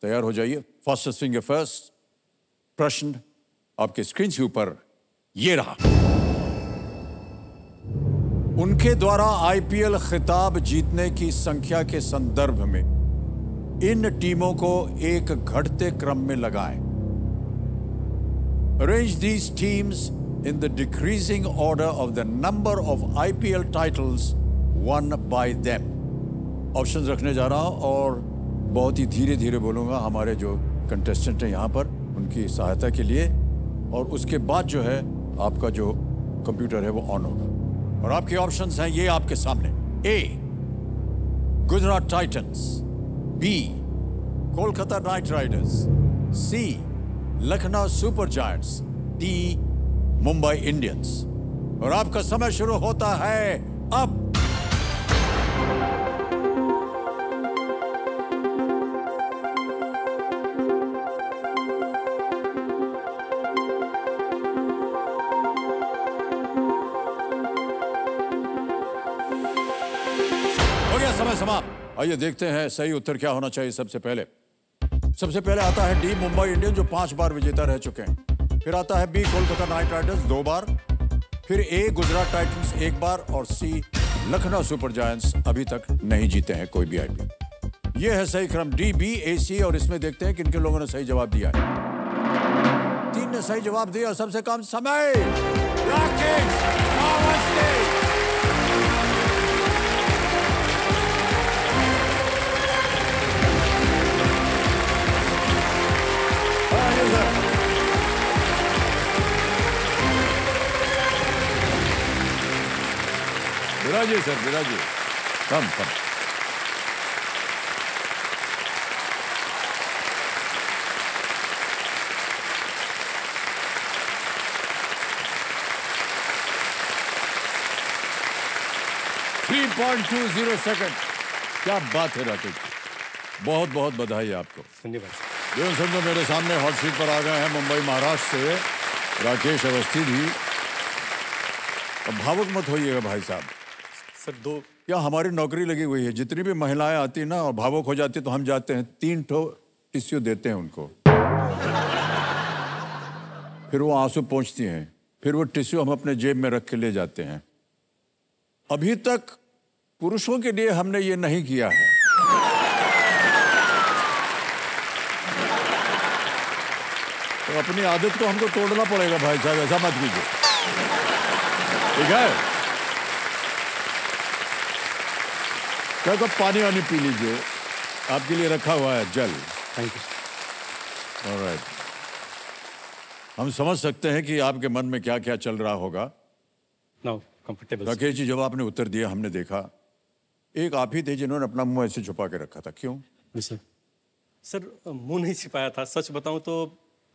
तैयार हो जाइए। Fastest finger first. प्रश्न आपके स्क्रीन के ऊपर ये रहा। उनके द्वारा आईपीएल खिताब जीतने की संख्या के संदर्भ में इन टीमों को एक घटते क्रम में लगाएं। Arrange these teams in the decreasing order of the number of IPL titles won by them. Options रखने जा रहा हूं और बहुत ही धीरे धीरे बोलूंगा हमारे जो कंटेस्टेंट हैं यहां पर उनकी सहायता के लिए, और उसके बाद जो है आपका जो कंप्यूटर है वो ऑन होगा। और आपके ऑप्शंस हैं ये आपके सामने। A Gujarat Titans, B Kolkata Knight Riders, C Lucknow Super Giants, D Mumbai Indians. और आपका समय शुरू होता है अब। समय समाप्त। आइए देखते हैं सही उत्तर क्या होना चाहिए। सबसे पहले आता है डी मुंबई इंडियंस जो 5 बार विजेता रह चुके हैं। फिर आता है बी कोलकाता नाइट राइडर्स 2 बार, फिर ए गुजरात टाइटंस 1 बार और सी लखनऊ सुपर जायंट्स अभी तक नहीं जीते हैं कोई भी आईपीएल। यह है सही क्रम डी बी ए सी। और इसमें देखते हैं किन किन लोगों ने सही जवाब दिया है। 3 ने सही जवाब दिया। सबसे कम समय राकेश अवस्थी। विराजिए सर, विराजिए। कम 3.20 सेकंड। क्या बात है राकेश, बहुत बहुत बधाई आपको। धन्यवाद। समझो मेरे सामने हॉट सीट पर आ गए हैं मुंबई महाराष्ट्र से राकेश अवस्थी जी। अब भावुक मत होइएगा भाई साहब। सर क्या हमारी नौकरी लगी हुई है, जितनी भी महिलाएं आती ना और भावुक हो जाती तो हम जाते हैं 3 ठो टिश्यू देते हैं उनको, फिर वो आंसू पोंछती हैं, फिर वो टिश्यू हम अपने जेब में रख के ले जाते हैं। अभी तक पुरुषों के लिए हमने ये नहीं किया है। तो अपनी आदत को हमको तोड़ना पड़ेगा भाई साहब, ऐसा मत कीजिए, ठीक है? क्या कब पानी वानी पी लीजिए, आपके लिए रखा हुआ है जल। Thank you. ऑलराइट, हम समझ सकते हैं कि आपके मन में क्या क्या चल रहा होगा। No comfortable. राकेश जी, जब आपने उत्तर दिया हमने देखा एक आप ही थे जिन्होंने अपना मुंह ऐसे छुपा के रखा था, क्यों? जी सर, मुंह नहीं छिपाया था। सच बताऊं तो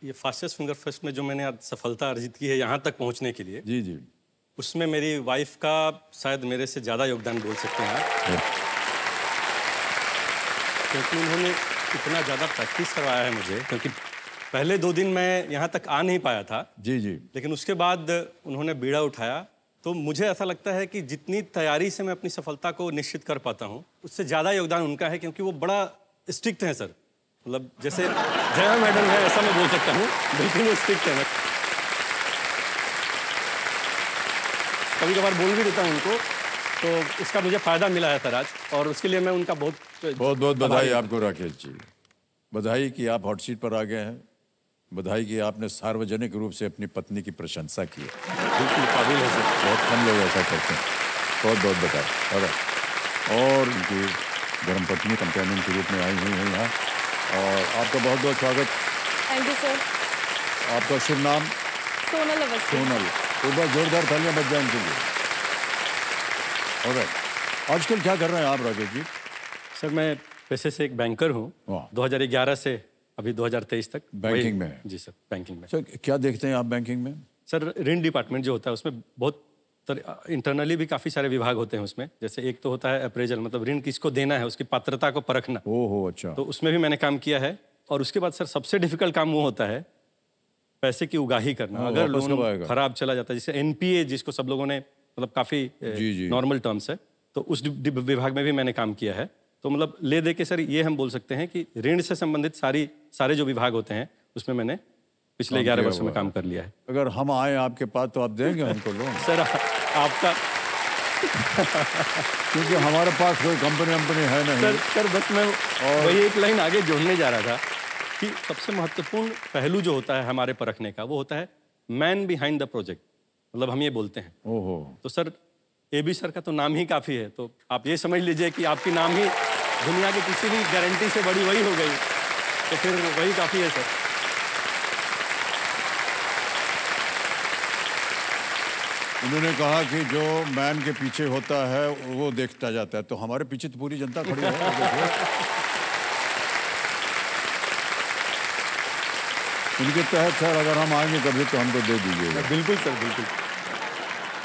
ये फास्टेस्ट फिंगर फर्स्ट में जो मैंने आज सफलता अर्जित की है यहाँ तक पहुँचने के लिए, जी जी, उसमें मेरी वाइफ का शायद मेरे से ज़्यादा योगदान बोल सकते हैं आप, क्योंकि उन्होंने इतना ज़्यादा प्रैक्टिस करवाया है मुझे। क्योंकि पहले 2 दिन मैं यहाँ तक आ नहीं पाया था। जी जी। लेकिन उसके बाद उन्होंने बीड़ा उठाया, तो मुझे ऐसा लगता है कि जितनी तैयारी से मैं अपनी सफलता को निश्चित कर पाता हूँ उससे ज़्यादा योगदान उनका है, क्योंकि वो बड़ा स्ट्रिक्ट हैं सर। मतलब जैसे जया मैडम है ऐसा मैं बोल सकता हूँ, बिल्कुल वो स्ट्रिक्ट है। मैं कभी कभार बोल भी देता हूँ उनको, तो इसका मुझे फ़ायदा मिला है सर आज, और उसके लिए मैं उनका बहुत बहुत बधाई आपको राकेश जी। बधाई कि आप हॉट सीट पर आ गए हैं, बधाई कि आपने सार्वजनिक रूप से अपनी पत्नी की प्रशंसा की है। बिल्कुल काबिल है सर, बहुत कम लोग ऐसा करते हैं। बहुत बहुत बधाई। और उनकी धर्मपत्नी कंपेनियन के रूप में आई हुई है यहाँ, और आपका बहुत बहुत स्वागत। Thank you sir. आपका शुभ नाम? सोनल अवस्थी। सोनल, एक बार जोरदार तालियां बज जाएं उनके लिए। ऑलराइट, आजकल क्या कर रहे हैं आप राकेश जी? सर मैं पेशे से एक बैंकर हूँ, 2011 से अभी 2023 तक बैंकिंग में। जी सर, बैंकिंग में। सर क्या देखते हैं आप बैंकिंग में? सर ऋण डिपार्टमेंट जो होता है उसमें बहुत इंटरनली भी काफ़ी सारे विभाग होते हैं उसमें। जैसे एक तो होता है अप्रेजल, मतलब ऋण किसको देना है उसकी पात्रता को परखना। ओहो, अच्छा। तो उसमें भी मैंने काम किया है। और उसके बाद सर सबसे डिफिकल्ट काम वो होता है पैसे की उगाही करना। अगर लोन खराब चला जाता है, जैसे एनपीए जिसको सब लोगों ने मतलब काफ़ी नॉर्मल टर्म्स है, तो उस विभाग में भी मैंने काम किया है। तो मतलब ले दे के सर ये हम बोल सकते हैं कि ऋण से संबंधित सारे जो विभाग होते हैं उसमें मैंने पिछले 11 वर्षों में काम कर लिया है। अगर हम आए आपके पास तो आप देंगे हमको लोन? सर आपका क्योंकि हमारे पास कोई कंपनी है नहीं। सर बस मैं वही एक लाइन आगे जोड़ने जा रहा था कि सबसे महत्वपूर्ण पहलू जो होता है हमारे परखने का वो होता है मैन बिहाइंड द प्रोजेक्ट, मतलब हम ये बोलते हैं। ओहो। तो सर AB सर का तो नाम ही काफ़ी है, तो आप ये समझ लीजिए कि आपकी नाम ही दुनिया की किसी भी गारंटी से बड़ी वही हो गई, तो फिर वही काफ़ी है सर। उन्होंने कहा कि जो मैन के पीछे होता है वो देखता जाता है, तो हमारे पीछे तो पूरी जनता खड़ी है। इनके तहत सर अगर हम आएंगे कभी तो हमको दे दीजिएगा। बिल्कुल सर, बिल्कुल।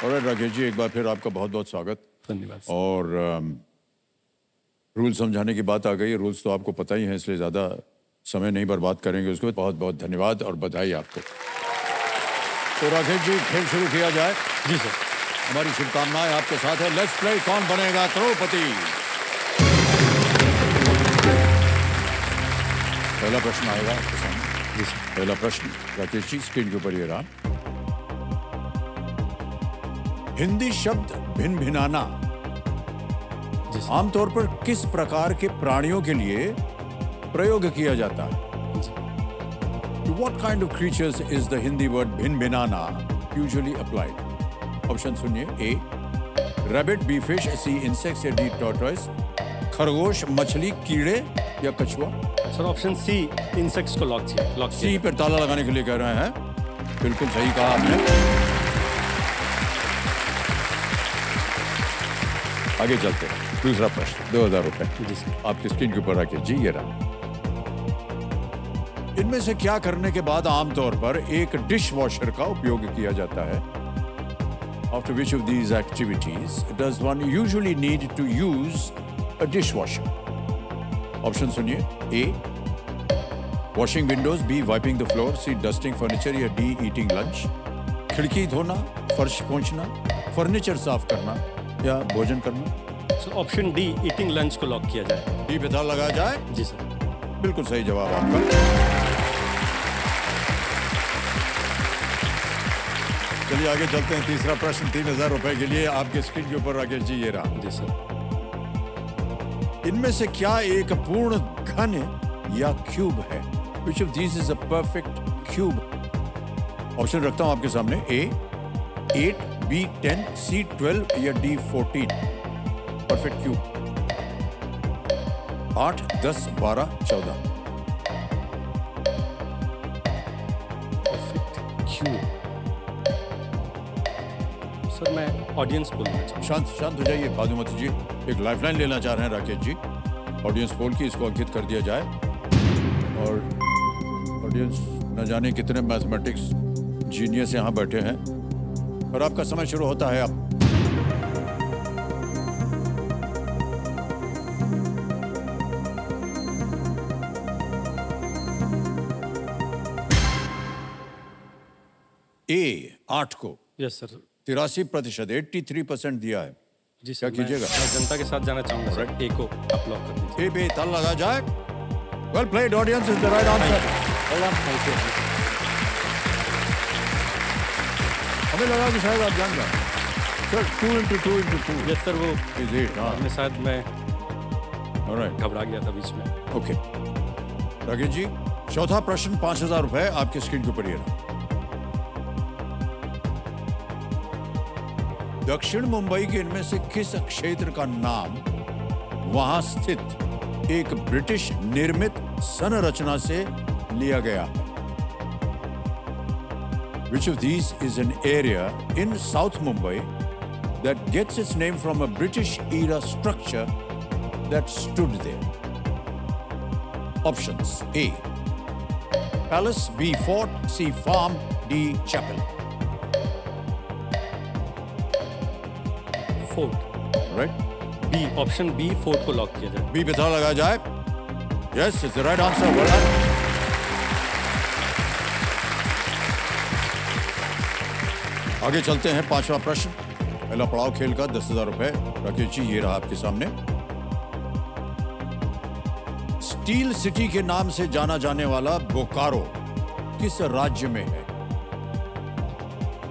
और राकेश जी एक बार फिर आपका बहुत बहुत स्वागत। धन्यवाद। और रूल समझाने की बात आ गई। रूल्स तो आपको पता ही है, इसलिए ज़्यादा समय नहीं बर्बाद करेंगे उसको। बहुत बहुत धन्यवाद और बधाई आपको। तो राकेश जी खेल शुरू किया जाए। जी सर। हमारी शुभकामनाएं आपके साथ है। लेट्स प्ले कौन बनेगा करोड़पति। पहला प्रश्न आएगा आपके सामने। जी सर। पहला प्रश्न राकेश जी स्क्रीन के ऊपर ये रहा। हिंदी शब्द भिन भिनाना आमतौर पर किस प्रकार के प्राणियों के लिए प्रयोग किया जाता है? To what kind of creatures is the Hindi word bhin bhinana usually applied? Option सुनिए। A rabbit, B fish, C insects या D tortoise? खरगोश, मछली, कीड़े या कछुआ? सर ऑप्शन C इंसेक्ट्स को लॉक किया। C पर ताला लगाने के लिए कह रहे हैं। बिल्कुल सही कहा आपने। आगे चलते हैं। दूसरा प्रश्न 2000 रुपए जी सर। आपकी स्क्रीन के ऊपर रखे जी ये रहा। इनमें से क्या करने के बाद आमतौर पर एक डिश वॉशर का उपयोग किया जाता है? After which of these activities does one usually need to use a dishwasher? Option सुनिए। A washing windows, B wiping the floor, C dusting furniture या D eating lunch? खिड़की धोना, फर्श पोंछना, फर्नीचर साफ करना या भोजन करना? Sir option D eating lunch को लॉक किया जाए। D पे ताला लगाया जाए? जी सर। बिल्कुल सही जवाब आपका। चलिए आगे चलते हैं। तीसरा प्रश्न 3000 रुपए के लिए आपके स्क्रीन के ऊपर राकेश जी ये रहा। जी सर। इनमें से क्या एक पूर्ण घन या क्यूब है? Which of these is a perfect cube? Option रखता हूं आपके सामने। A 8, B 10, C 12 या D 14? Perfect cube 8, 10, 12, 14। Perfect cube. Sir मैं ऑडियंस बोलना चाहूँ। शांत हो जाइए भानुमति जी। एक लाइफलाइन लेना चाह रहे हैं राकेश जी। ऑडियंस पोल की इसको अंकित कर दिया जाए। और ऑडियंस न जाने कितने मैथमेटिक्स जीनियस यहाँ बैठे हैं। और आपका समय शुरू होता है अब। A 8 को यस सर। 83%, 83% दिया है। जी क्या सर। कीजिएगा? मैं जनता के साथ जाना चाहूँगा सर। A को आप लॉक कर दीजिए। ए पे ताला लगा जाए। Well played audience is the right answer. हमें लगा कि शायद आप जान गए sir. 2 into 2 into 2 yes sir. वो is 8। हाँ में शायद मैं ऑलराइट घबरा गया था बीच में। ओके राकेश जी चौथा प्रश्न 5000 रुपए आपके स्क्रीन के ऊपर ये रहा। दक्षिण मुंबई के इनमें से किस क्षेत्र का नाम वहां स्थित एक ब्रिटिश निर्मित संरचना से लिया गया है? Which of these is an area in South Mumbai that gets its name from a British era structure that stood there? Options: A Palace, B Fort, C Farm, D Chapel. Fort. Right? B option B fort को lock किया जाए। B पे ताला लगाया जाए। Yes, it's the right answer. Well done. आगे चलते हैं। पांचवा प्रश्न पहला पड़ाव खेल का 10,000 रुपए। राकेश जी ये रहा आपके सामने। स्टील सिटी के नाम से जाना जाने वाला बोकारो किस राज्य में है?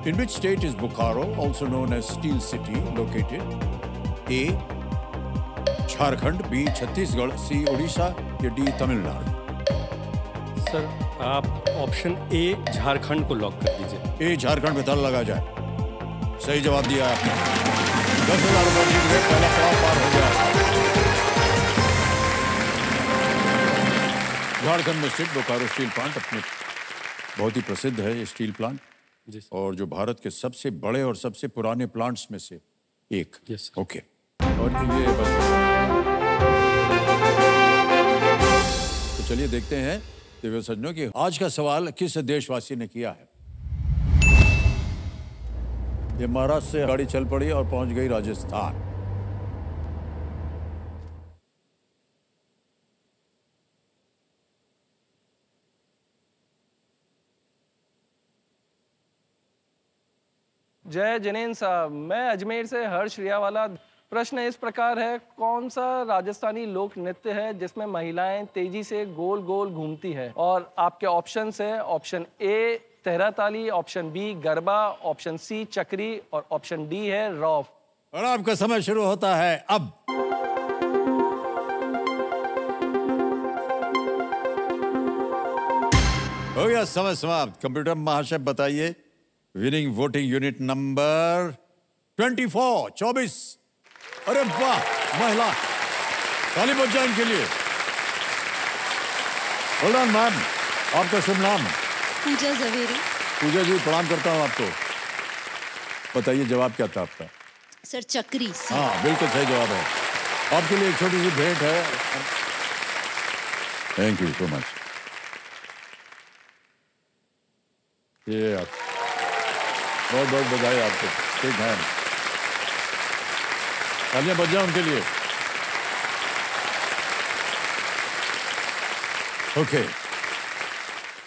In which state is Bokaro also known as steel city located? A Jharkhand, B Chhattisgarh, C Orissa या डी तमिलनाडु? सर आप ऑप्शन ए झारखंड को लॉक कर दीजिए। ए झारखंड में ताला लगा जाए। सही जवाब दिया आपने। 10,000 रुपये जीत गए, पहला पड़ाव पार हो गया। झारखंड में स्थित बोकारो स्टील प्लांट अपने बहुत ही प्रसिद्ध है ये स्टील प्लांट, और जो भारत के सबसे बड़े और सबसे पुराने प्लांट्स में से एक। यस। ओके। और ये तो चलिए देखते हैं दिव्य सज्जनों की आज का सवाल किस देशवासी ने किया है। ये महाराष्ट्र से गाड़ी चल पड़ी और पहुंच गई राजस्थान। जय जिनेन साहब, मैं अजमेर से हर्ष रियावाला। प्रश्न इस प्रकार है, कौन सा राजस्थानी लोक नृत्य है जिसमें महिलाएं तेजी से गोल गोल घूमती है? और आपके ऑप्शंस है, option A Terah Taali, option B Garba, option C Chakri और ऑप्शन डी है रौफ। और आपका समय शुरू होता है अब। हो गया समय समाप्त। कंप्यूटर महाशय बताइए विनिंग वोटिंग यूनिट नंबर 24। अरे वाह, महिला, ताली बज जाए इनके लिए। Well done ma'am. आपका शुभ नाम? पूजा जवेरी। पूजा जी प्रणाम करता हूँ आपको। बताइए जवाब क्या था आपका? सर चक्री। हाँ बिल्कुल सही जवाब है। आपके लिए एक छोटी सी भेंट है। Thank you so much. ये आप बहुत बहुत बधाई आपको। ठीक है, तालियां बज जाए उनके लिए। ओके,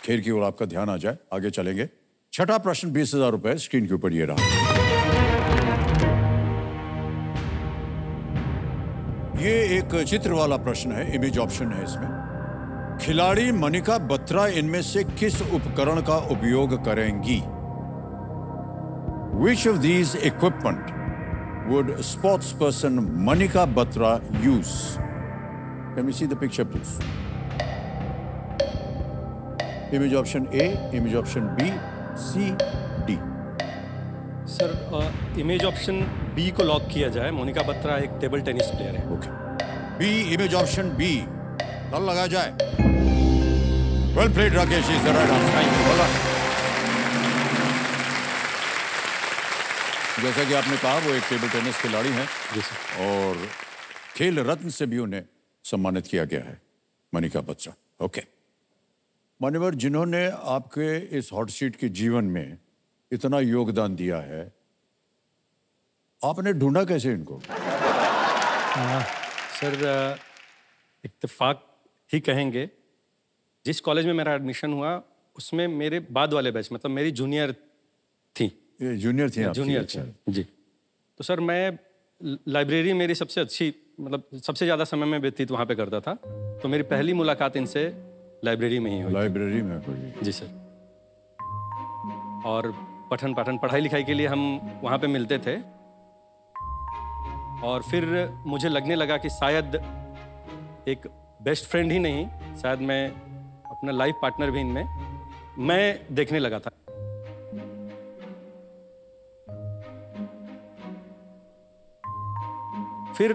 खेल की ओर आपका ध्यान आ जाए, आगे चलेंगे। छठा प्रश्न 20,000 रुपए स्क्रीन के ऊपर ये रहा। ये एक चित्र वाला प्रश्न है, इमेज ऑप्शन है इसमें। खिलाड़ी मनिका बत्रा इनमें से किस उपकरण का उपयोग करेंगी? Which of these equipment would sportsperson Manika Batra use? Can we see the picture, please? Image option A, image option B, C, D. Sir image option B को लॉक किया जाए। मोनिका बत्रा एक टेबल टेनिस प्लेयर है। Okay. B, image option B. कल लगा जाए। Well played, Rakesh. Is the right answer. Thank you. Well done. जैसा कि आपने कहा वो एक टेबल टेनिस खिलाड़ी हैं और खेल रत्न से भी उन्हें सम्मानित किया गया है, मनिका बत्रा। ओके मान्यवर, जिन्होंने आपके इस हॉट सीट के जीवन में इतना योगदान दिया है, आपने ढूंढा कैसे इनको? सर इत्तेफाक ही कहेंगे। जिस कॉलेज में मेरा एडमिशन हुआ उसमें मेरे बाद वाले बैच, मतलब मेरी जूनियर थी। ये जूनियर थी आपकी? जूनियर थी जी। तो सर मैं लाइब्रेरी मेरी सबसे अच्छी, मतलब सबसे ज़्यादा समय में व्यतीत वहाँ पे करता था। तो मेरी पहली मुलाकात इनसे लाइब्रेरी में ही हुई। लाइब्रेरी में हुई? जी सर। और पठन पाठन पढ़ाई लिखाई के लिए हम वहाँ पे मिलते थे। और फिर मुझे लगने लगा कि शायद एक बेस्ट फ्रेंड ही नहीं, शायद मैं अपना लाइफ पार्टनर भी इनमें मैं देखने लगा था। फिर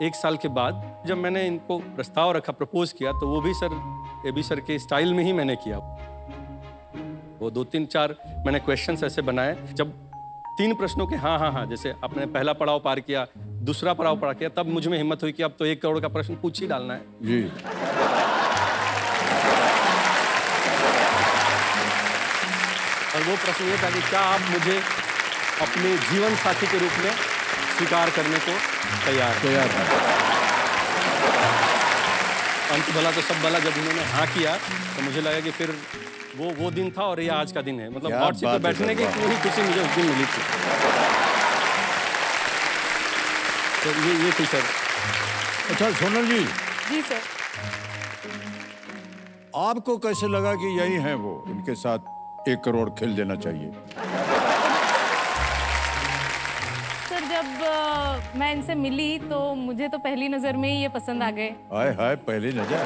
एक साल के बाद जब मैंने इनको प्रस्ताव रखा, प्रपोज किया, तो वो भी सर एबी सर के स्टाइल में ही मैंने किया। वो 2-3-4 मैंने क्वेश्चंस ऐसे बनाए। जब 3 प्रश्नों के हाँ हाँ हाँ, जैसे आपने पहला पड़ाव पार किया, दूसरा पड़ाव पार किया, तब मुझ में हिम्मत हुई कि अब तो 1 करोड़ का प्रश्न पूछ ही डालना है जी। और वो प्रश्न ये था कि क्या आप मुझे अपने जीवन साथी के रूप में स्वीकार करने को तैयार है? अंत भला तो सब भला, जब उन्होंने हाँ किया तो मुझे लगा कि फिर वो दिन था और ये आज का दिन है। मतलब हॉट सीट पे बैठने की पूरी खुशी मुझे उस दिन मिली थी। तो ये थी सर। अच्छा सोनल जी, जी सर। आपको कैसे लगा कि यही है वो, इनके साथ 1 करोड़ खेल देना चाहिए? सर जब मैं इनसे मिली तो मुझे तो पहली नजर में ही ये पसंद आ गए। हाय हाय, पहली नजर।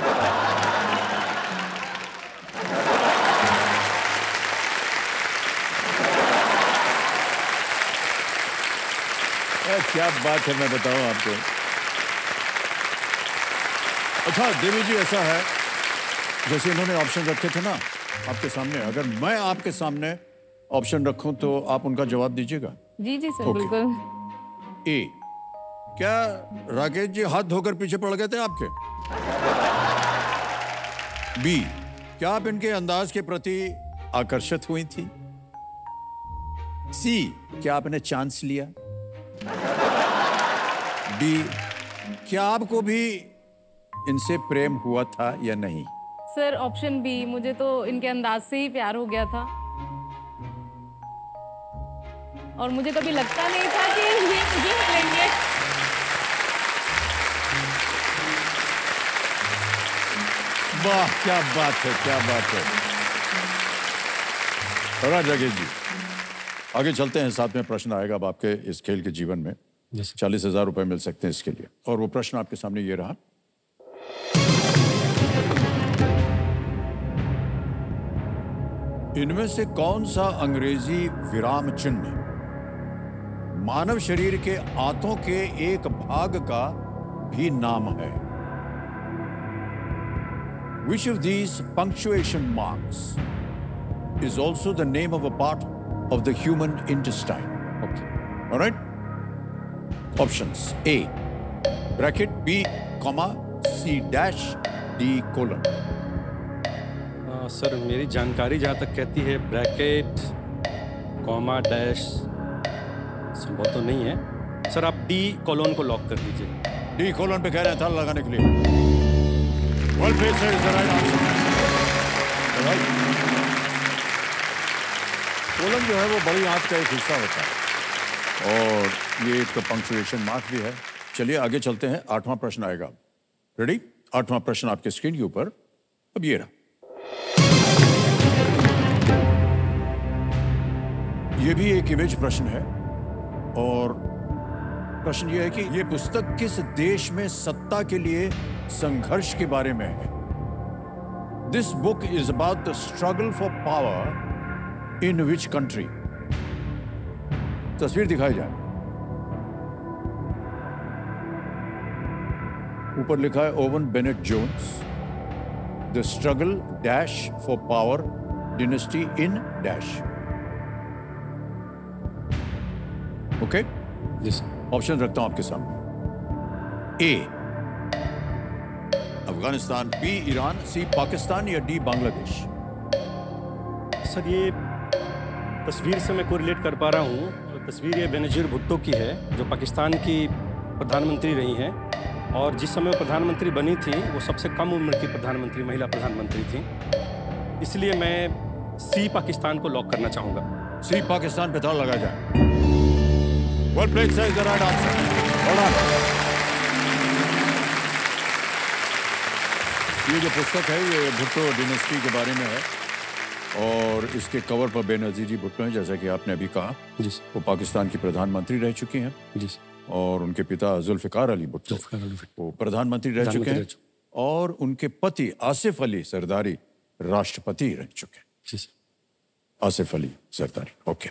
क्या बात है, मैं बताऊं आपको। अच्छा देवी जी, ऐसा है जैसे इन्होंने ऑप्शन रखे थे ना आपके सामने, अगर मैं आपके सामने ऑप्शन रखूं तो आप उनका जवाब दीजिएगा? जी जी सर, ओके। बिल्कुल। ए, क्या राकेश जी हाथ धोकर पीछे पड़ गए थे आपके? बी, क्या आप इनके अंदाज के प्रति आकर्षित हुई थी? सी, क्या आपने चांस लिया? डी, क्या आपको भी इनसे प्रेम हुआ था या नहीं? सर ऑप्शन बी, मुझे तो इनके अंदाज से ही प्यार हो गया था और मुझे कभी लगता नहीं था कि ये मुझे मिलेंगे। वाह, क्या बात है, क्या बात है। राकेश जी, आगे चलते हैं। 7वें प्रश्न आएगा अब आपके इस खेल के जीवन में। 40,000 रुपए मिल सकते हैं इसके लिए, और वो प्रश्न आपके सामने ये रहा। इनमें से कौन सा अंग्रेजी विराम चिन्ह मानव शरीर के आंतों के एक भाग का भी नाम है? Which of these punctuation marks is also the name of a part of the human intestine? Okay. All right? Options: A, bracket; B, comma; C dash; D colon. Sir मेरी जानकारी जहाँ तक कहती है ब्रैकेट, कॉमा, डैश संभव तो नहीं है। सर आप डी कोलोन को लॉक कर दीजिए। डी कोलन पे कह रहे हैं ताला लगाने के लिए। Well played, sir, is the right answer. Right? Colon जो है वो बड़ी आंत का एक हिस्सा होता है और ये एक पंक्चुएशन मार्क भी है। चलिए आगे चलते हैं। 8वां प्रश्न आएगा। रेडी? 8वां प्रश्न आपके स्क्रीन के ऊपर अब ये रहा। ये भी एक इमेज प्रश्न है और प्रश्न ये है कि ये पुस्तक किस देश में सत्ता के लिए संघर्ष के बारे में है? This book is about the struggle for power in which country? तस्वीर दिखाई जाए। ऊपर लिखा है Owen Bennett Jones, the struggle dash for power dynasty in dash. Okay, option रखता हूं आपके सामने। A Afghanistan, B Iran, C Pakistan या डी बांग्लादेश? सर ये तस्वीर से मैं कोरिलेट कर पा रहा हूँ। तस्वीर ये बेनजीर भुट्टो की है जो पाकिस्तान की प्रधानमंत्री रही हैं और जिस समय वो प्रधानमंत्री बनी थी वो सबसे कम उम्र की प्रधानमंत्री, महिला प्रधानमंत्री थी। इसलिए मैं सी पाकिस्तान को लॉक करना चाहूँगा। सी पाकिस्तान पे ताला लगा जाए। Well played, sir, is the right answer. Hold on. ये जो पुस्तक है ये भुट्टो डिनेस्टी के बारे में है और इसके कवर पर बेनजीर भुट्टो हैं, जैसा कि आपने अभी कहा। जी वो पाकिस्तान की प्रधानमंत्री रह चुकी हैं। जी और उनके पिता जुल्फिकार अली भुट्टो वो प्रधानमंत्री रह चुके हैं और उनके पति आसिफ अली जरदारी राष्ट्रपति रह चुके हैं। जी सर। आसिफ अली जरदारी। ओके।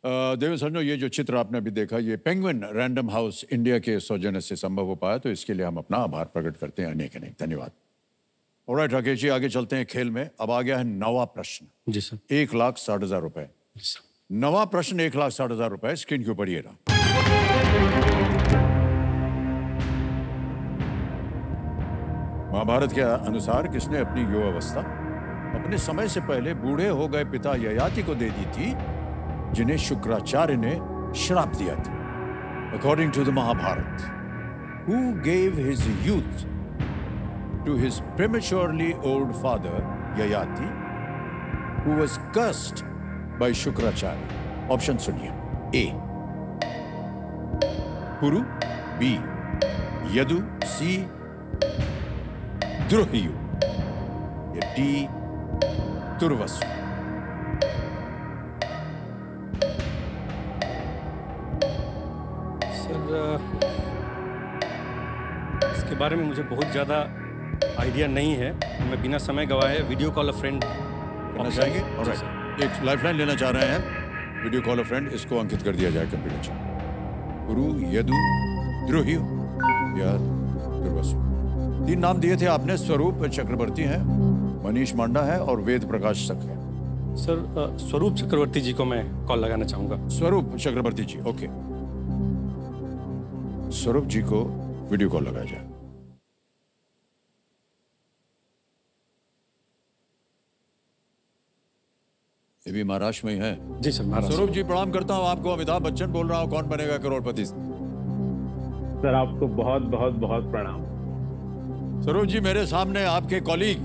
देवेंद्र सज्जनों, ये जो चित्र आपने अभी देखा ये पेंगुइन रैंडम हाउस इंडिया के सौजन्य से संभव हो पाया, तो इसके लिए हम अपना आभार प्रकट करते हैं। अनेक अनेक धन्यवाद। ऑलराइट राकेश जी, आगे चलते हैं खेल में। अब आ गया है 9वां प्रश्न। जी सर। 1,60,000 रुपए। 9वां प्रश्न 1,60,000 रुपए। स्क्रीन के ऊपर ये रहा। महाभारत के अनुसार किसने अपनी युवावस्था अपने समय से पहले बूढ़े हो गए पिता ययाति को दे दी थी, जिन्हें शुक्राचार्य ने श्राप दिया था? According to the Mahabharata, who gave his youth to his prematurely old father Yayati, who was cursed by Shukracharya? Option सुनिए। A, Kuru; B, Yadu; C, द्रुहियु, या डी तुर्वसु। सर इसके बारे में मुझे बहुत ज़्यादा आइडिया नहीं है। मैं बिना समय गवाए वीडियो कॉल अ फ्रेंड करना चाहेंगे? ऑलराइट, एक लाइफलाइन लेना चाह रहे हैं, वीडियो कॉल अ फ्रेंड, इसको अंकित कर दिया जाए कंप्यूटर से। पुरु, यदु, द्रुहियु या तुर्वसु। 3 नाम दिए थे आपने। स्वरूप चक्रवर्ती हैं, मनीष मांडा है और वेद प्रकाश तक है। सर स्वरूप चक्रवर्ती जी को मैं कॉल लगाना चाहूँगा। स्वरूप चक्रवर्ती जी, ओके। स्वरूप जी को वीडियो कॉल लगाया जाए। ये भी महाराष्ट्र में ही है? जी सर, महाराष्ट्र। स्वरूप जी प्रणाम करता हूँ आपको। अमिताभ बच्चन बोल रहा हूँ, कौन बनेगा करोड़पति। सर आपको बहुत बहुत बहुत प्रणाम। स्वरूप जी, मेरे सामने आपके कॉलीग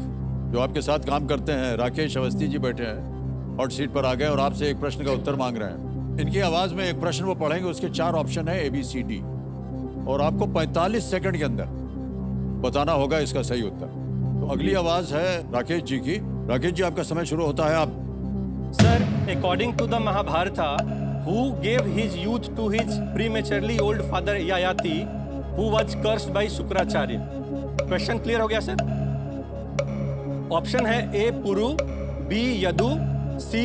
जो आपके साथ काम करते हैं, राकेश अवस्थी जी बैठे हैं, हॉट सीट पर आ गए और आपसे एक प्रश्न का उत्तर मांग रहे हैं। इनकी आवाज में एक प्रश्न वो पढ़ेंगे, उसके 4 ऑप्शन है ABCD, और आपको 45 सेकंड के अंदर बताना होगा इसका सही उत्तर। तो अगली आवाज है राकेश जी की। राकेश जी, आपका समय शुरू होता है। आप Sir, according to the Mahabharata, who gave his youth to his prematurely old father Yayati, who was cursed by Shukracharya? Question clear हो गया सर? ऑप्शन है A Puru, B Yadu, C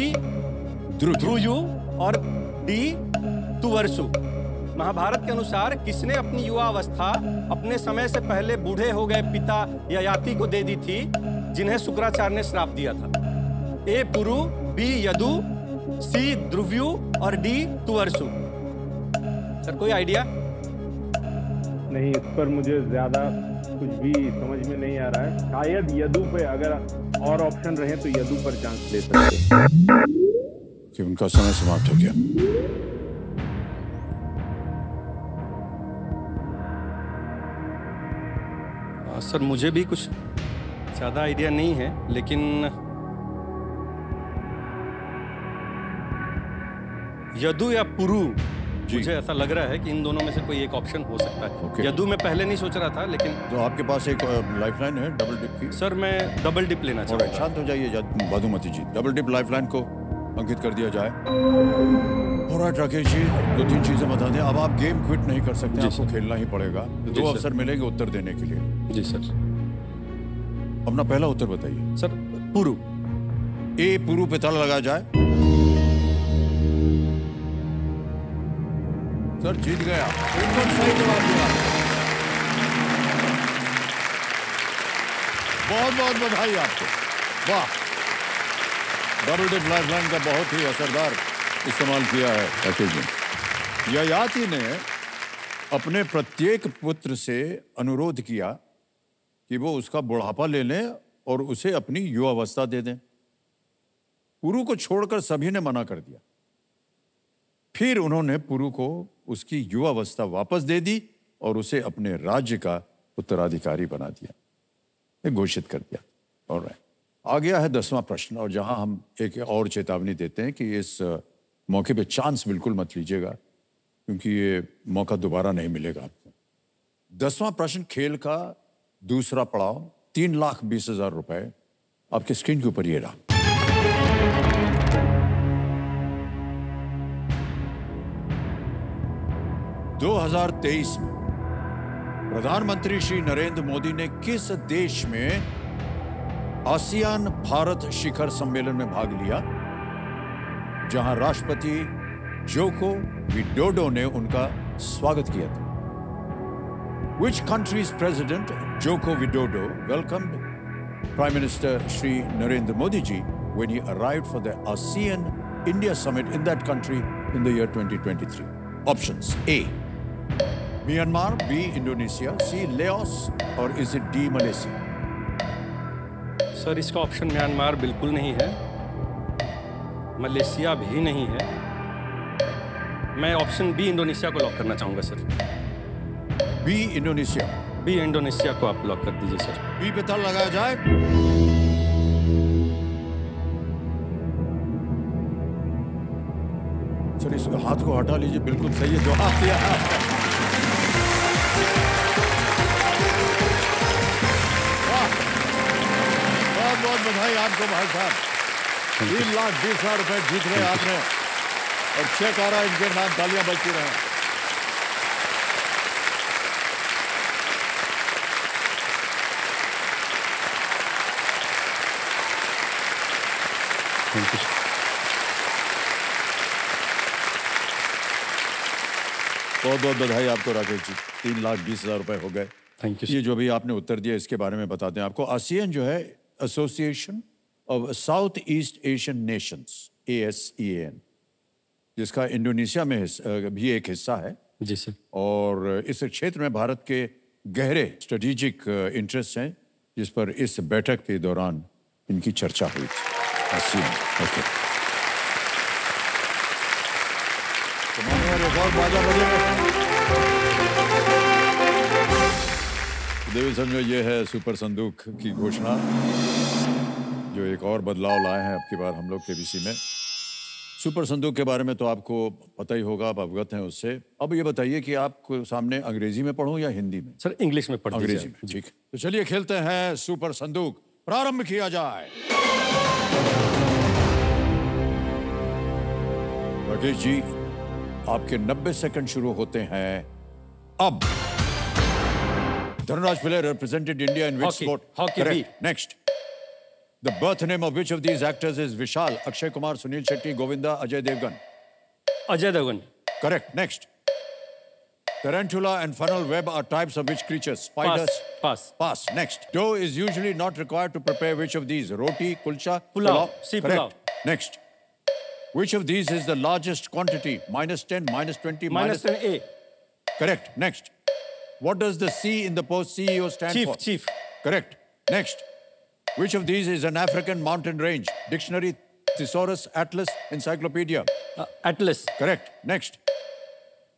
ध्रुयु और D तुवर्सु। महाभारत के अनुसार किसने अपनी युवा अवस्था अपने समय से पहले बूढ़े हो गए पिता ययाति को दे दी थी, जिन्हें शुक्राचार्य ने श्राप दिया था? A Puru, B Yadu, C ध्रुव्यु और D तुवर्सु। सर कोई आइडिया? नहीं, इस पर मुझे ज्यादा कुछ भी समझ में नहीं आ रहा है। शायद यदु पे, अगर और ऑप्शन रहे तो यदु पर चांस ले सकते हैं। कि उनका समय समाप्त हो गया। सर मुझे भी कुछ ज़्यादा आइडिया नहीं है, लेकिन यदु या पुरु, मुझे ऐसा लग रहा है कि इन दोनों में से कोई एक ऑप्शन हो सकता है। Okay. यदु मैं पहले नहीं सोच रहा था, लेकिन तो आपके पास एक लाइफलाइन है डबल डिप की। सर मैं डबल डिप लेना और चाहूँगा। शांत हो जाइए मधुमती जी, डबल डिप लाइफलाइन को अंकित कर दिया जाए। ऑलराइट राकेश जी, 2-3 चीजें बता दें। अब आप गेम क्विट नहीं कर सकते, आपको खेलना ही पड़ेगा। 2 अवसर मिलेंगे उत्तर देने के लिए। जी सर। अपना पहला उत्तर बताइए। Sir Puru. A पुरु पे ताला लगाया जाए। सर जीत गया, एकदम सही जवाब दिया। बहुत बहुत बधाई आपको, वाह। डबल डिप लाइफलाइन का बहुत ही असरदार इस्तेमाल किया है राकेश जी। ययाति ने अपने प्रत्येक पुत्र से अनुरोध किया कि वो उसका बुढ़ापा ले लें और उसे अपनी युवावस्था दे दें। पुरु को छोड़कर सभी ने मना कर दिया। फिर उन्होंने पुरु को उसकी युवावस्था वापस दे दी और उसे अपने राज्य का उत्तराधिकारी बना दिया, घोषित कर दिया। ऑलराइट, आ गया है 10वां प्रश्न, और जहां हम एक और चेतावनी देते हैं कि इस मौके पे चांस बिल्कुल मत लीजिएगा, क्योंकि ये मौका दोबारा नहीं मिलेगा आपको। 10वां प्रश्न खेल का दूसरा पड़ाव, 3,20,000 रुपए आपके स्क्रीन के ऊपर ये रहा। – 2023 में प्रधानमंत्री श्री नरेंद्र मोदी ने किस देश में आसियान भारत शिखर सम्मेलन में भाग लिया, जहां राष्ट्रपति जोको विडोडो ने उनका स्वागत किया था? Which country's president Joko Widodo welcomed Prime Minister Shri Narendra Modi ji when he arrived for the ASEAN India Summit in that country in the year 2023? Options: A. Myanmar, B. Indonesia, C. Laos, or is it D. Malaysia? Sir इसका option Myanmar बिल्कुल नहीं है, Malaysia भी नहीं है। मैं option B Indonesia को lock करना चाहूँगा sir. B. Indonesia. B Indonesia को आप लॉक कर दीजिए सर। B पे ताला लगाया जाए। सर इस हाथ को हटा लीजिए, बिल्कुल सही है जवाब दिया आपने। वाह, वालेकुम भाई साहब। 3,20,000 रुपए जीत रहे आपने और चेक आ रहा है इनके नाम, तालियां बजती रहे। बहुत बहुत बधाई आपको राकेश जी, 3,20,000 रुपए हो गए। Thank you. ये जो भी आपने उत्तर दिया इसके बारे में बताते हैं आपको। आसियान जो है association of south east Asian Nations, ASEAN, जिसका इंडोनेशिया में भी एक हिस्सा है। जी सर। और इस क्षेत्र में भारत के गहरे स्ट्रेटेजिक इंटरेस्ट हैं, जिस पर इस बैठक के दौरान इनकी चर्चा हुई थी। ASEAN, okay. एक और बाजा बजेगा। देवी समझो ये है सुपर संदूक की घोषणा, जो एक और बदलाव लाए हैं अब की बार हम लोग केबीसी में। सुपर संदूक के बारे में तो आपको पता ही होगा, आप अवगत हैं उससे। अब ये बताइए कि आपको सामने अंग्रेजी में पढ़ूं या हिंदी में? सर इंग्लिश में पढ़ दीजिए। अंग्रेजी में, ठीक। तो चलिए खेलते हैं सुपर संदूक, प्रारंभ किया जाए। राकेश जी, आपके 90 सेकंड शुरू होते हैं अब। Dhanraj Pillay represented India in which Hockey. sport? Hockey, Correct. Next. The birth name of which of these actors is Vishal, Akshay Kumar, Sunil Shetty, Govinda, Ajay Devgan? Ajay Devgan. Correct. Next. Tarantula and funnel web are types of which creatures? Spiders. Pass. Pass. Next. Dough is usually not required to prepare which of these? Roti, kulcha, Pulao. See, Correct. pulao. Next. Which of these is the largest quantity? -10, -20, -10 A। Correct. Next. What does the C in the post CEO stand Chief, for? chief. Correct. Next. Which of these is an African mountain range? Dictionary, thesaurus, atlas, encyclopedia. Atlas। Correct. Next.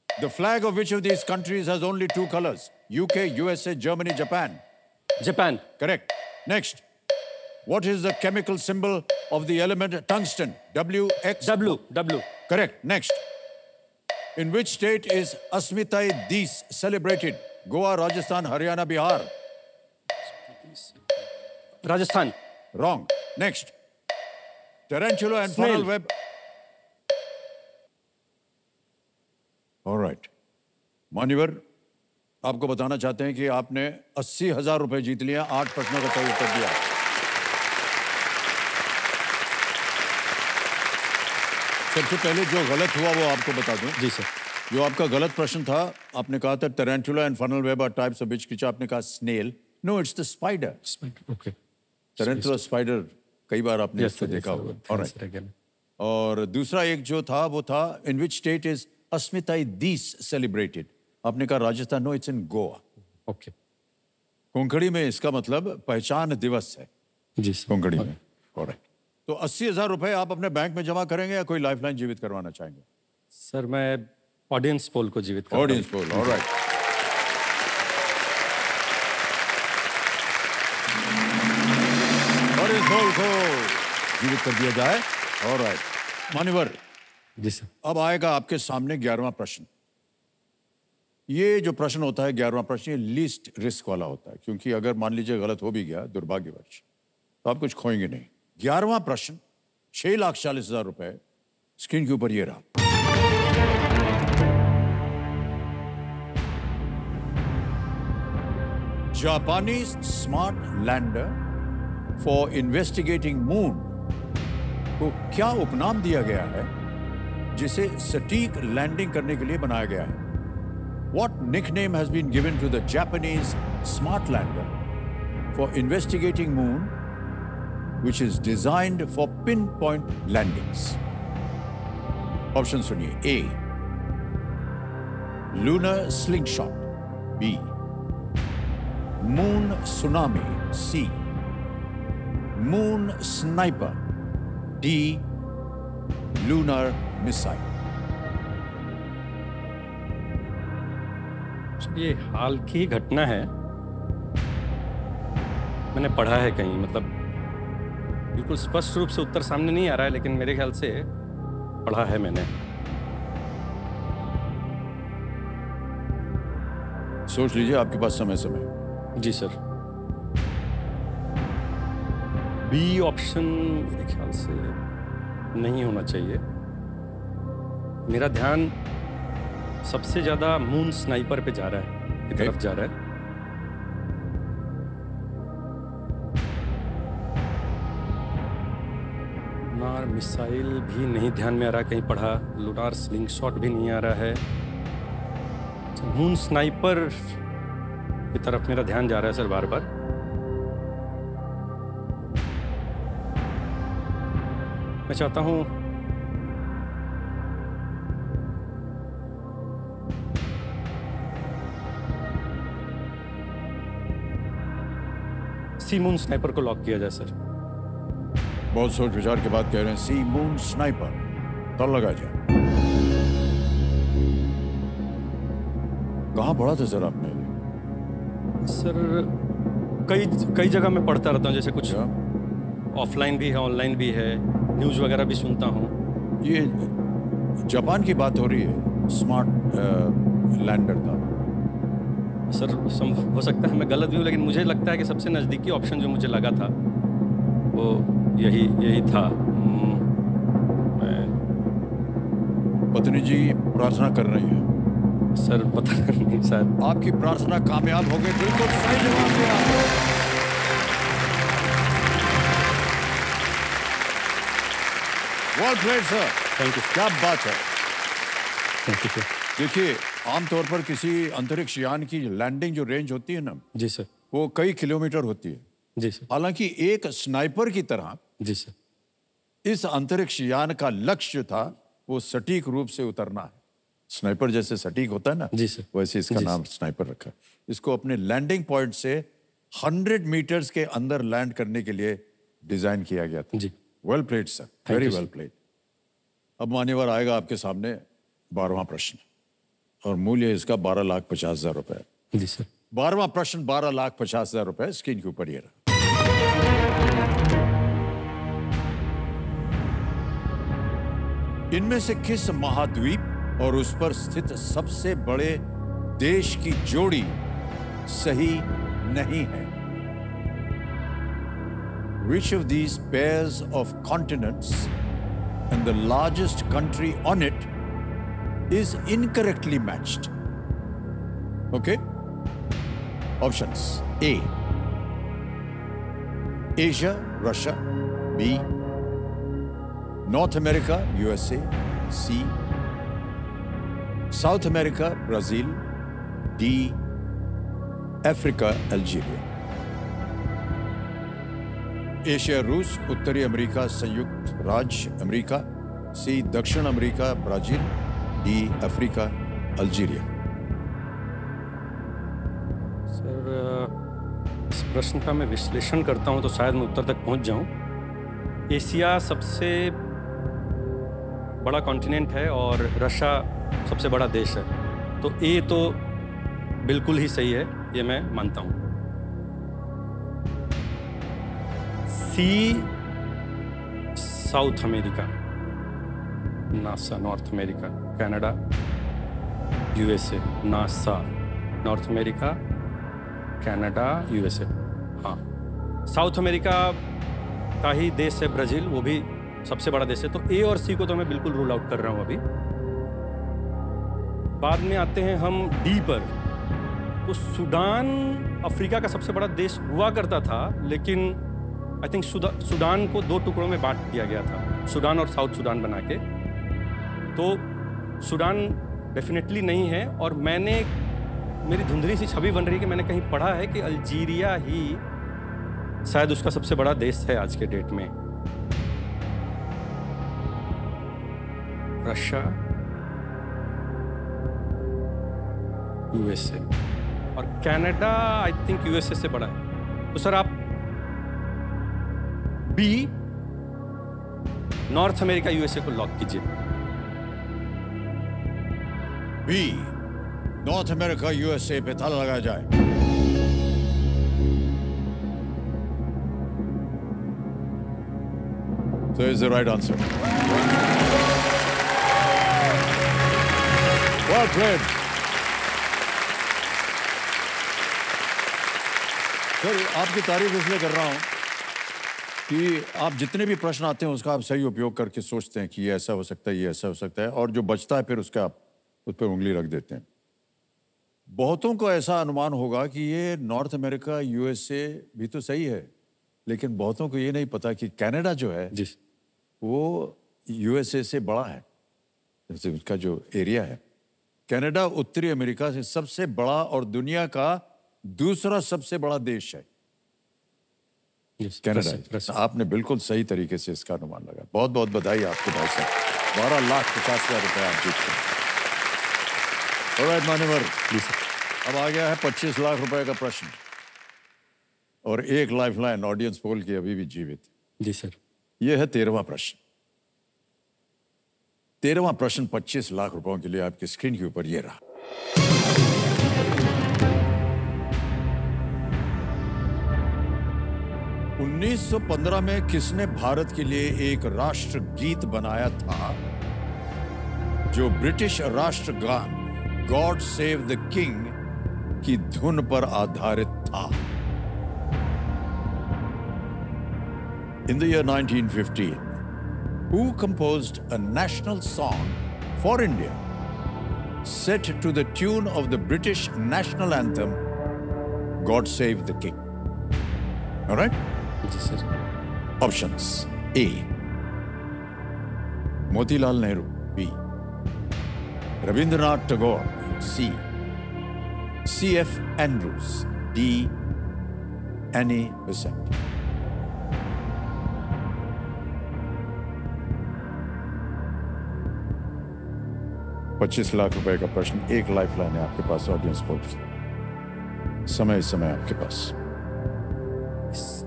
The flag of which of these countries has only two colors? UK, USA, Germany, Japan. Japan. Correct. Next. What is the chemical symbol of the element tungsten? WX. W। Correct. Next. In which state is Asmitai Dis celebrated? Goa, Rajasthan, Haryana, Bihar. Rajasthan. Wrong. Next. Tarantula and Snail. funnel web. All right. मान्यवर, आपको बताना चाहते हैं कि आपने 80,000 रुपए जीत लिया, 8 प्रश्नों का सही उत्तर दिया। सबसे पहले जो गलत हुआ वो आपको बता दूं। जी सर। जो आपका गलत प्रश्न था, आपने कहा था tarantula and funnel web are types of which creature, आपने कहा snail. No, it's the spider. Okay. Tarantula spider कई बार आपने इसको देखा होगा। Alright. और दूसरा एक जो था वो था in which state is Asmitai Dis celebrated, आपने कहा Rajasthan. No, it's in Goa. Okay. Konkani में इसका मतलब पहचान दिवस है, जी सर। कोंकणी में। ऑलराइट। तो 80,000 रुपए आप अपने बैंक में जमा करेंगे या कोई लाइफलाइन जीवित करवाना चाहेंगे? सर मैं ऑडियंस पोल को जीवित करता हूं। Audience poll, alright. Audience poll को जीवित कर दिया जाए। ऑलराइट। मान्यवर, जी सर। अब आएगा आपके सामने 11वां प्रश्न। ये जो प्रश्न होता है 11वां प्रश्न, ये लीस्ट रिस्क वाला होता है, क्योंकि अगर मान लीजिए गलत हो भी गया दुर्भाग्यवश तो आप कुछ खोएंगे नहीं। 11वां प्रश्न, 6,40,000 रुपए स्क्रीन के ऊपर ये रहा। Japanese smart lander for investigating moon को क्या उपनाम दिया गया है, जिसे सटीक लैंडिंग करने के लिए बनाया गया है? What nickname has been given to the Japanese smart lander for investigating moon, which is designed for pinpoint landings? Option सुनिए। A. Lunar slingshot. B. Moon tsunami. C. Moon sniper. D. Lunar missile. ये हाल की घटना है, मैंने पढ़ा है कहीं, मतलब बिल्कुल स्पष्ट रूप से उत्तर सामने नहीं आ रहा है, लेकिन मेरे ख्याल से पढ़ा है मैंने। सोच लीजिए, आपके पास समय। जी सर। बी ऑप्शन मेरे ख्याल से नहीं होना चाहिए। मेरा ध्यान सबसे ज़्यादा मून स्नाइपर पे जा रहा है, की तरफ जा रहा है। लूनार मिसाइल भी नहीं ध्यान में आ रहा, कहीं पढ़ा। लूनार स्लिंग शॉट भी नहीं आ रहा है। मून स्नाइपर की तरफ मेरा ध्यान जा रहा है सर बार बार। मैं चाहता हूं सी मून स्नाइपर को लॉक किया जाए सर। बहुत सोच विचार के बाद कह रहे हैं सी मून स्नाइपर, तो लगा जाए। कहाँ पढ़ा था सर आपने? सर कई जगह मैं पढ़ता रहता हूँ, जैसे कुछ ऑफलाइन भी है, ऑनलाइन भी है, न्यूज़ वगैरह भी सुनता हूँ। ये जापान की बात हो रही है, स्मार्ट लैंडर था सर। हो सकता है मैं गलत भी हूँ, लेकिन मुझे लगता है कि सबसे नज़दीकी ऑप्शन जो मुझे लगा था वो यही था। पत्नी जी प्रार्थना कर रही है सर, पता नहीं शायद। आपकी प्रार्थना कामयाब हो गई, बिल्कुल सही जवाब दिया। Well played sir, thank you. क्या बात है। Thank you sir. देखिए, आमतौर पर किसी अंतरिक्ष यान की लैंडिंग जो रेंज होती है ना, जी सर। वो कई किलोमीटर होती है। जी सर। हालांकि एक स्नाइपर की तरह जी सर, इस अंतरिक्ष यान का लक्ष्य था वो सटीक रूप से उतरना है। स्नाइपर जैसे सटीक होता है ना, जी सर, वैसे इसका नाम स्नाइपर रखा। इसको अपने लैंडिंग पॉइंट से 100 मीटर्स के अंदर लैंड करने के लिए डिजाइन किया गया था। जी। Well played sir, very well played. अब मान्यवर आएगा आपके सामने 12वां प्रश्न, और मूल्य इसका 12,50,000 रुपए। जी सर। 12वां प्रश्न 12,50,000 रुपए। स्क्रीन के ऊपर ये रहा। इनमें से किस महाद्वीप और उस पर स्थित सबसे बड़े देश की जोड़ी सही नहीं है? Which of these pairs of continents and the largest country on it is incorrectly matched? Okay? Options: A, Asia, Russia; B, North America, USA; C, South America, Brazil; D, Africa, Algeria. Asia रूस, उत्तरी America संयुक्त राज्य America; सी दक्षिण America Brazil; D Africa Algeria. Sir, इस प्रश्न का मैं विश्लेषण करता हूं तो शायद मैं उत्तर तक पहुंच जाऊं। एशिया सबसे बड़ा कॉन्टिनेंट है और रशिया सबसे बड़ा देश है, तो ए तो बिल्कुल ही सही है, ये मैं मानता हूं। सी साउथ अमेरिका, नासा नॉर्थ अमेरिका, कनाडा यूएसए। नासा नॉर्थ अमेरिका, कनाडा यूएसए। हाँ, साउथ अमेरिका का ही देश है ब्राजील, वो भी सबसे बड़ा देश है। तो ए और सी को तो मैं बिल्कुल रूल आउट कर रहा हूं अभी। बाद में आते हैं हम डी पर। तो सूडान अफ्रीका का सबसे बड़ा देश हुआ करता था, लेकिन आई थिंक सूडान को 2 टुकड़ों में बांट दिया गया था, सूडान और साउथ सूडान बना के। तो सूडान डेफिनेटली नहीं है, और मेरी धुंधली सी छवि बन रही है कि मैंने कहीं पढ़ा है कि अल्जीरिया ही शायद उसका सबसे बड़ा देश है आज के डेट में। रशिया, यूएसए और कनाडा आई थिंक यूएसए से बड़ा है। तो सर आप बी नॉर्थ अमेरिका यूएसए को लॉक कीजिए। बी नॉर्थ अमेरिका यूएसए पे ताला लगाया जाए। So is the right answer. Well played. Sir, आपकी तारीफ इसलिए कर रहा हूं कि आप जितने भी प्रश्न आते हैं उसका आप सही उपयोग करके सोचते हैं कि ये ऐसा हो सकता है, ये ऐसा हो सकता है, और जो बचता है फिर उसका आप उस पर उंगली रख देते हैं। बहुतों को ऐसा अनुमान होगा कि ये नॉर्थ अमेरिका, यूएसए भी तो सही है, लेकिन बहुतों को ये नहीं पता कि कनाडा जो है जी वो यूएसए से बड़ा है। जैसे उसका जो एरिया है, कनाडा उत्तरी अमेरिका से सबसे बड़ा और दुनिया का दूसरा सबसे बड़ा देश है कनाडा। आपने बिल्कुल सही तरीके से इसका अनुमान लगा। बहुत बहुत बधाई आपके भाई साहब। 12,50,000 रुपए आप जीतते हैं। ऑलराइट मान्यवर, अब आ गया है 25 लाख रुपए का प्रश्न और एक लाइफलाइन ऑडियंस पोल की अभी भी जीवित। जी सर। यह है 13वां प्रश्न। 13वां प्रश्न 25 लाख रुपयों के लिए आपकी स्क्रीन के ऊपर ये रहा। उन्नीस 1915 में किसने भारत के लिए एक राष्ट्रगीत बनाया था जो ब्रिटिश राष्ट्रगान गॉड सेव द किंग की धुन पर आधारित था? In the year 1915, who composed a national song for India set to the tune of the British national anthem, God Save the King? All right? जी sir. Options: A. Motilal Nehru. B. Rabindranath Tagore. C. C.F. Andrews. D. Annie Besant. $25 lakh रुपए का प्रश्न, एक lifeline है आपके पास audience poll. समय आपके पास।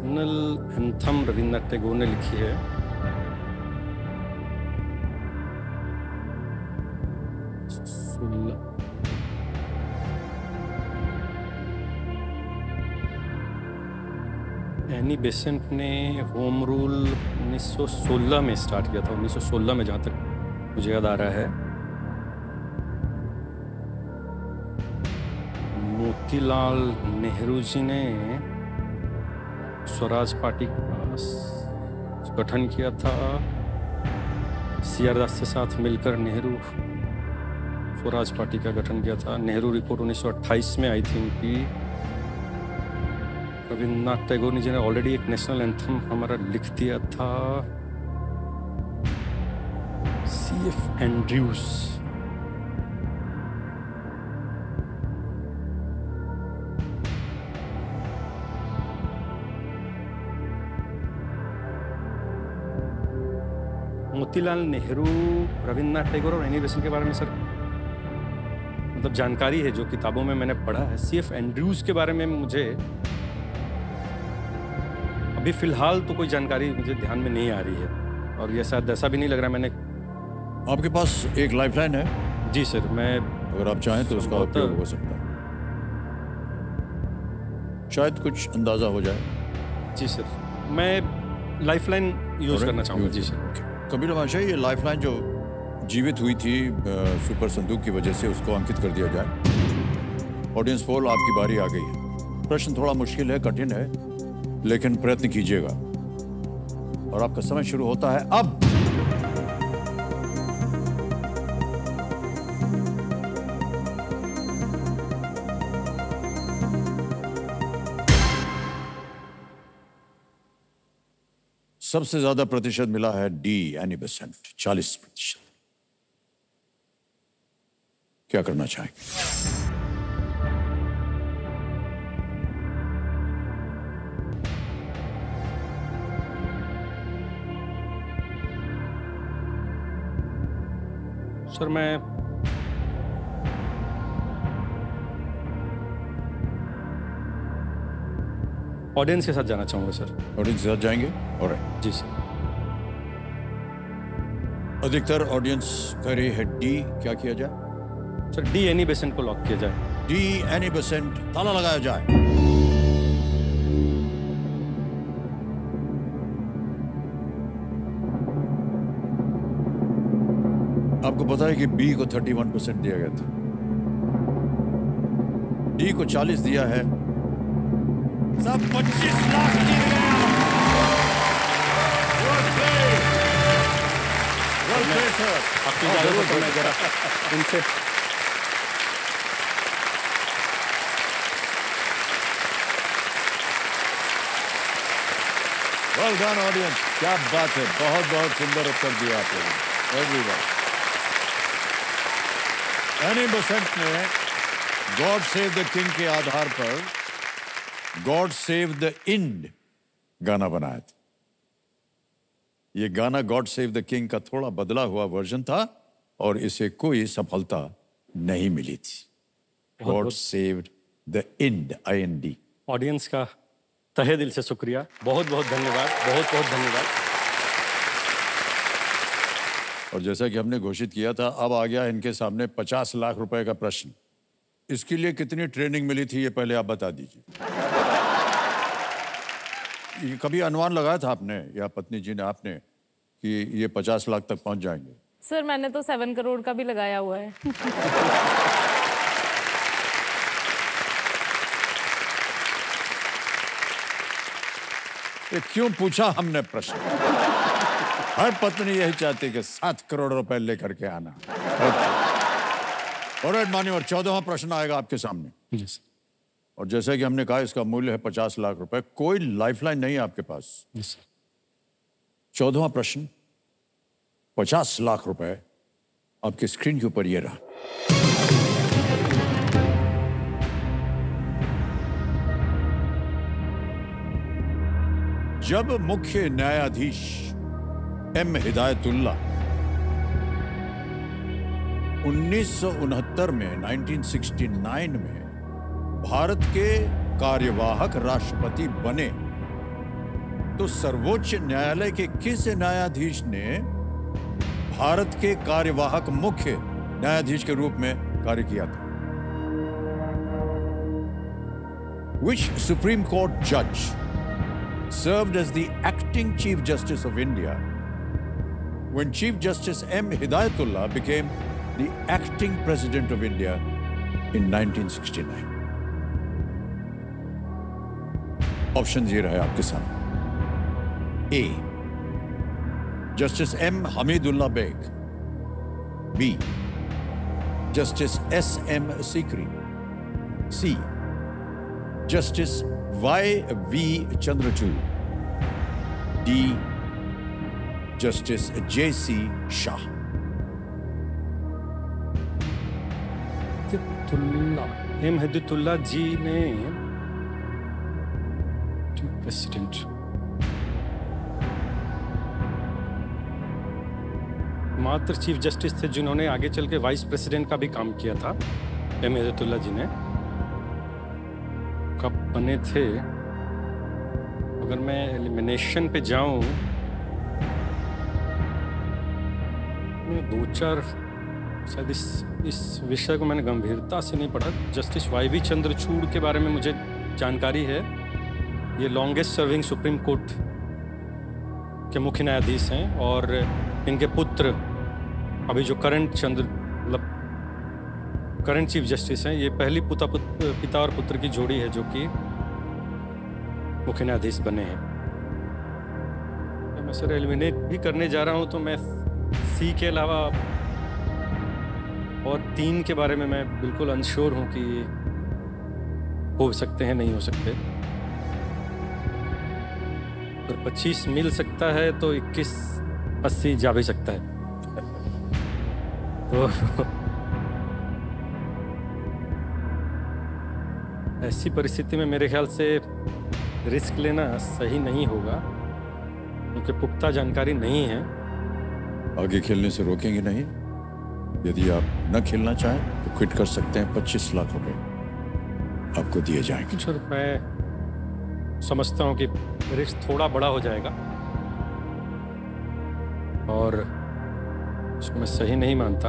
National anthem Rabindranath Tagore ने लिखी है। एनी बेसेंट ने होम रूल 1916 में स्टार्ट किया था, 1916 में, जहाँ तक मुझे याद आ रहा है। मोतीलाल नेहरू जी ने स्वराज पार्टी का गठन किया था। सीआर दास के साथ मिलकर नेहरू स्वराज पार्टी का गठन किया था। नेहरू रिपोर्ट 1928 में आई थी उनकी। रविन्द्रनाथ टैगोर जी ने ऑलरेडी एक नेशनल एंथम हमारा लिख दिया था। C.F. एंड्रयूज। मोतीलाल नेहरू, रविन्द्रनाथ टैगोर और एनी बेसेंट के बारे में सर मतलब जानकारी है जो किताबों में मैंने पढ़ा है। C.F. एंड्रयूज के बारे में मुझे अभी फिलहाल तो कोई जानकारी मुझे ध्यान में नहीं आ रही है, और ये शायद ऐसा भी नहीं लग रहा। मैंने आपके पास एक लाइफलाइन है? जी सर। मैं अगर आप चाहें तो उसका उपयोग हो सकता है, शायद कुछ अंदाजा हो जाए। जी सर, मैं लाइफलाइन यूज करना चाहूँगा। जी सर। कबीर महाशय, ये लाइफलाइन जो जीवित हुई थी सुपर संदूक की वजह से, उसको अंकित कर दिया जाए। ऑडियंस पोल, आपकी बारी आ गई है। प्रश्न थोड़ा मुश्किल है, कठिन है, लेकिन प्रयत्न कीजिएगा और आपका समय शुरू होता है अब। सबसे ज्यादा प्रतिशत मिला है डी, एनी बेसेंट, 40%। क्या करना चाहेंगे? सर, मैं ऑडियंस के साथ जाना चाहूँगा सर। ऑडियंस के साथ जाएंगे? ऑलराइट। जी सर। अधिकतर ऑडियंस कह रही है डी। क्या किया जाए? सर, डी, एनी बेसेंट को लॉक किया जाए। डी, एनी बेसेंट, ताला लगाया जाए। आपको पता है कि बी को 31% दिया गया था, डी को 40 दिया है। सब 25 लाख जीत गए। मैं great, sir. आपकी इजाज़त हो तो मैं जरा इनसे वेल डन ऑडियंस, क्या बात है, बहुत बहुत सुंदर उत्तर दिया आप लोगों ने, एवरीवन। एनी बेसेंट ने गॉड सेव द किंग के आधार पर गॉड सेव द इंड गाना बनाया था। ये गाना गॉड सेव द किंग का थोड़ा बदला हुआ वर्जन था और इसे कोई सफलता नहीं मिली थी। God saved the Ind, IND। Audience का तहे दिल से शुक्रिया, बहुत बहुत धन्यवाद, बहुत बहुत धन्यवाद। और जैसा कि हमने घोषित किया था, अब आ गया इनके सामने 50 लाख रुपए का प्रश्न। इसके लिए कितनी ट्रेनिंग मिली थी ये पहले आप बता दीजिए। ये कभी अनुमान लगाया था आपने या पत्नी जी ने आपने कि ये 50 लाख तक पहुंच जाएंगे? सर मैंने तो 7 करोड़ का भी लगाया हुआ है। ये क्यों पूछा हमने प्रश्न? हर पत्नी यही चाहती है कि 7 करोड़ रुपए लेकर के आना। और मान्यवर 14वां प्रश्न आएगा आपके सामने। जी सर। और जैसे कि हमने कहा, इसका मूल्य है 50 लाख रुपए। कोई लाइफलाइन नहीं है आपके पास। जी सर। 14वां प्रश्न, 50 लाख रुपए आपकी स्क्रीन के ऊपर ये रहा। जब मुख्य न्यायाधीश M. हिदायतुल्लाह 1969 में 1969 में भारत के कार्यवाहक राष्ट्रपति बने, तो सर्वोच्च न्यायालय के किस न्यायाधीश ने भारत के कार्यवाहक मुख्य न्यायाधीश के रूप में कार्य किया था? Which Supreme Court judge served as the acting Chief Justice of India when Chief Justice M. Hidayatullah became the acting President of India in 1969? Options ये रहे आपके सामने। A. Justice M. Hamidullah Beg. B. Justice S. M. Sikri. C. Justice Y. V. Chandrachud. D. Justice J. C. Shah. M. Hidayatullah जी ने president मात्र chief justice थे जिन्होंने आगे चल के वाइस प्रेसिडेंट का भी काम किया था। M. हिदायतुल्लाह जी ने कब बने थे? अगर मैं एलिमिनेशन पे जाऊं, दो चार शायद इस विषय को मैंने गंभीरता से नहीं पढ़ा। जस्टिस YV चंद्रचूड़ के बारे में मुझे जानकारी है। ये लॉन्गेस्ट सर्विंग सुप्रीम कोर्ट के मुख्य न्यायाधीश हैं और इनके पुत्र अभी जो करंट चीफ जस्टिस हैं, ये पहली पिता और पुत्र की जोड़ी है जो कि मुख्य न्यायाधीश बने हैं। मैं सर एलिमिनेट भी करने जा रहा हूं, तो मैं C के अलावा और 3 के बारे में मैं बिल्कुल अनश्योर हूं कि हो सकते हैं, नहीं हो सकते। अगर 25 मिल सकता है तो 21-80 जा भी सकता है। तो ऐसी परिस्थिति में मेरे ख्याल से रिस्क लेना सही नहीं होगा, क्योंकि पुख्ता जानकारी नहीं है। आगे खेलने से रोकेंगे नहीं। यदि आप न खेलना चाहें तो क्विट कर सकते हैं। 25 लाख रुपए आपको दिए जाएंगे। सर मैं समझता हूँ कि रिस्क थोड़ा बड़ा हो जाएगा और उसको मैं सही नहीं मानता।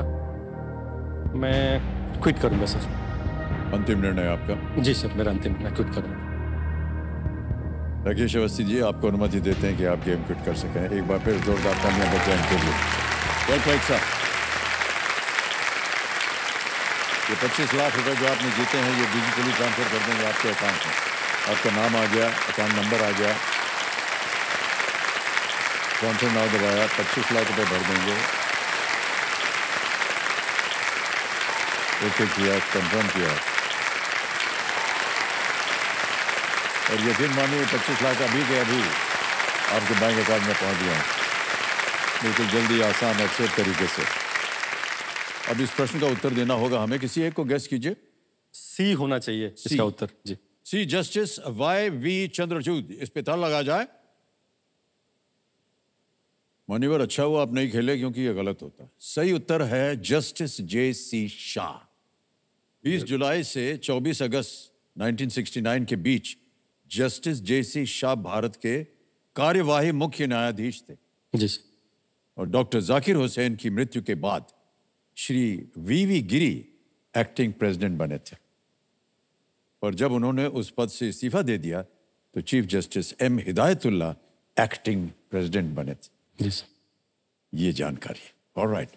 मैं क्विट करूँगा सर। अंतिम निर्णय आपका? जी सर, मेरा अंतिम निर्णय, क्विट करूँगा। राकेश अवस्थी जी, आपको अनुमति देते हैं कि आप गेम क्विट कर सकें। एक बार फिर जोरदार तालियां बजाएं इनके लिए। वेल साहब, ये 25 लाख रुपए जो आपने जीते हैं, ये डिजिटली ट्रांसफर कर देंगे आपके अकाउंट में। आपका नाम आ गया, अकाउंट नंबर आ गया, ट्रांसफर नाउ दबाया, 25 लाख रुपए भर देंगे ओके किया, कंफर्म किया। और यकीन मानिए 25 लाख अभी के अभी आपके बैंक अकाउंट में पहुंच गया, बिल्कुल जल्दी, आसान, अच्छे तरीके से। अब इस प्रश्न का उत्तर देना होगा हमें, किसी एक को गेस कीजिए। सी होना चाहिए इसका उत्तर जी। सी, जस्टिस वाई वी चंद्रचूड। इस पे ताला लगा जाए। मान्यवर, अच्छा हुआ आप नहीं खेले क्योंकि ये गलत होता। सही उत्तर है जस्टिस जे.सी. शाह। 20 जुलाई से 24 अगस्त 1969 के बीच जस्टिस जे.सी. शाह भारत के कार्यवाही मुख्य न्यायाधीश थे। जी। और डॉक्टर जाकिर हुसैन की मृत्यु के बाद Shri V Giri acting president बने थे। और जब उन्होंने उस पद से इस्तीफा दे दिया तो chief justice M Hidayatullah acting president बने थे। जी। ये जानकारी। ऑलराइट।